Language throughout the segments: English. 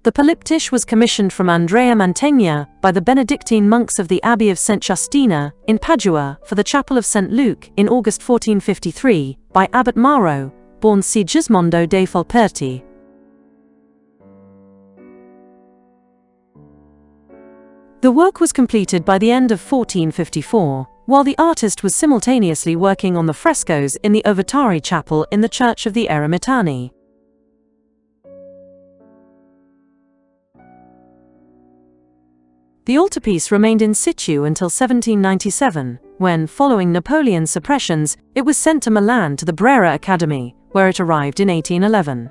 The Polyptych was commissioned from Andrea Mantegna by the Benedictine monks of the Abbey of St. Justina in Padua for the Chapel of St. Luke in August 1453 by Abbot Maro, born Sigismondo dei Polyptych. The work was completed by the end of 1454, while the artist was simultaneously working on the frescoes in the Ovitari Chapel in the Church of the Eremitani. The altarpiece remained in situ until 1797, when, following Napoleon's suppressions, it was sent to Milan to the Brera Academy, where it arrived in 1811.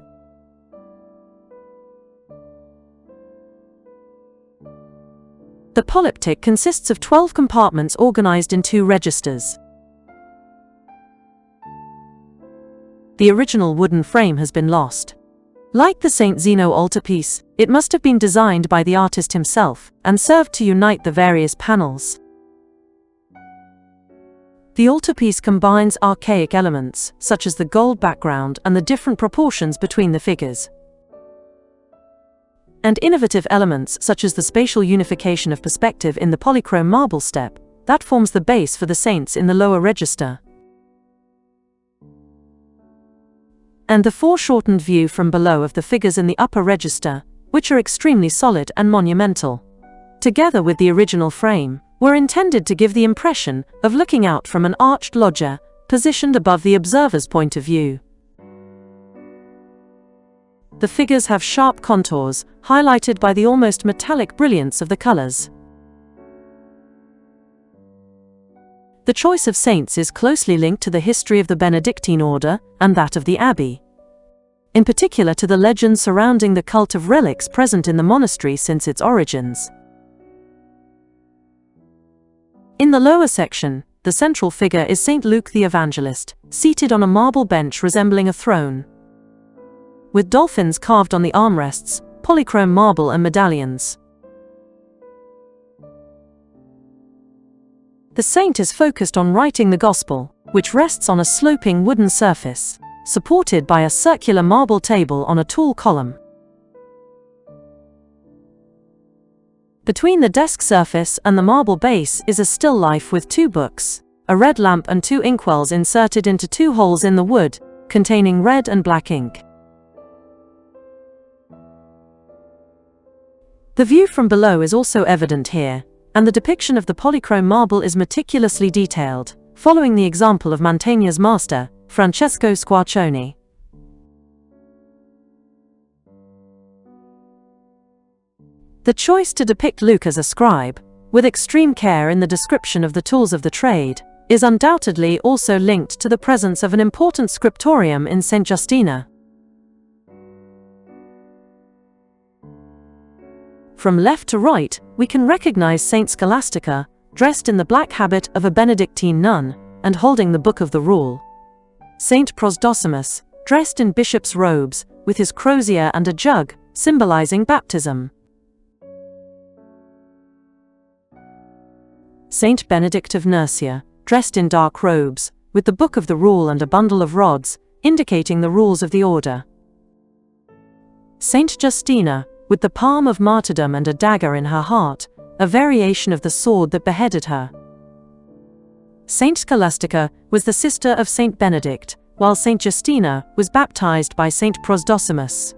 The polyptych consists of 12 compartments organized in 2 registers. The original wooden frame has been lost. Like the St. Zeno altarpiece, it must have been designed by the artist himself and served to unite the various panels. The altarpiece combines archaic elements, such as the gold background and the different proportions between the figures, and innovative elements such as the spatial unification of perspective in the polychrome marble step that forms the base for the saints in the lower register, and the foreshortened view from below of the figures in the upper register, which are extremely solid and monumental, together with the original frame, were intended to give the impression of looking out from an arched loggia positioned above the observer's point of view. The figures have sharp contours, highlighted by the almost metallic brilliance of the colors. The choice of saints is closely linked to the history of the Benedictine order and that of the abbey, in particular to the legends surrounding the cult of relics present in the monastery since its origins. In the lower section, the central figure is Saint Luke the Evangelist, seated on a marble bench resembling a throne, with dolphins carved on the armrests, polychrome marble and medallions. The saint is focused on writing the Gospel, which rests on a sloping wooden surface, supported by a circular marble table on a tall column. Between the desk surface and the marble base is a still life with 2 books, a red lamp and 2 inkwells inserted into 2 holes in the wood, containing red and black ink. The view from below is also evident here, and the depiction of the polychrome marble is meticulously detailed, following the example of Mantegna's master, Francesco Squarcioni. The choice to depict Luke as a scribe, with extreme care in the description of the tools of the trade, is undoubtedly also linked to the presence of an important scriptorium in St. Justina. From left to right, we can recognize Saint Scholastica, dressed in the black habit of a Benedictine nun, and holding the Book of the Rule. Saint Prosdosimus, dressed in bishop's robes, with his crozier and a jug, symbolizing baptism. Saint Benedict of Nursia, dressed in dark robes, with the Book of the Rule and a bundle of rods, indicating the rules of the order. Saint Justina, with the palm of martyrdom and a dagger in her heart, a variation of the sword that beheaded her. Saint Scholastica was the sister of Saint Benedict, while Saint Justina was baptized by Saint Prosdosimus.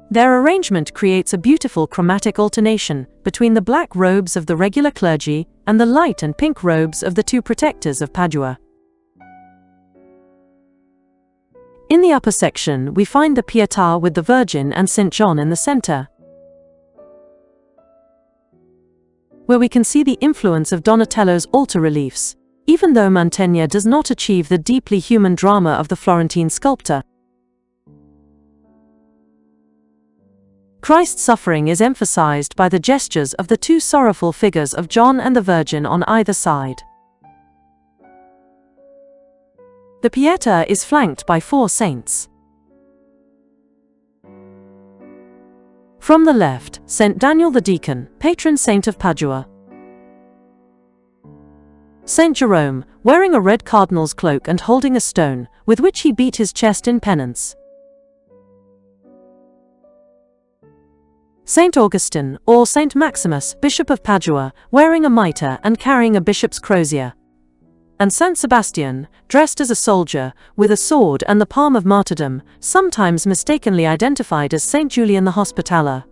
Their arrangement creates a beautiful chromatic alternation between the black robes of the regular clergy and the light and pink robes of the 2 protectors of Padua. In the upper section, we find the Pietà with the Virgin and St. John in the center, where we can see the influence of Donatello's altar reliefs, even though Mantegna does not achieve the deeply human drama of the Florentine sculptor. Christ's suffering is emphasized by the gestures of the 2 sorrowful figures of John and the Virgin on either side. The Pietà is flanked by 4 saints. From the left, St. Daniel the Deacon, patron saint of Padua. St. Jerome, wearing a red cardinal's cloak and holding a stone, with which he beat his chest in penance. Saint Augustine, or Saint Maximus, Bishop of Padua, wearing a mitre and carrying a bishop's crozier. And Saint Sebastian, dressed as a soldier, with a sword and the palm of martyrdom, sometimes mistakenly identified as Saint Julian the Hospitaller.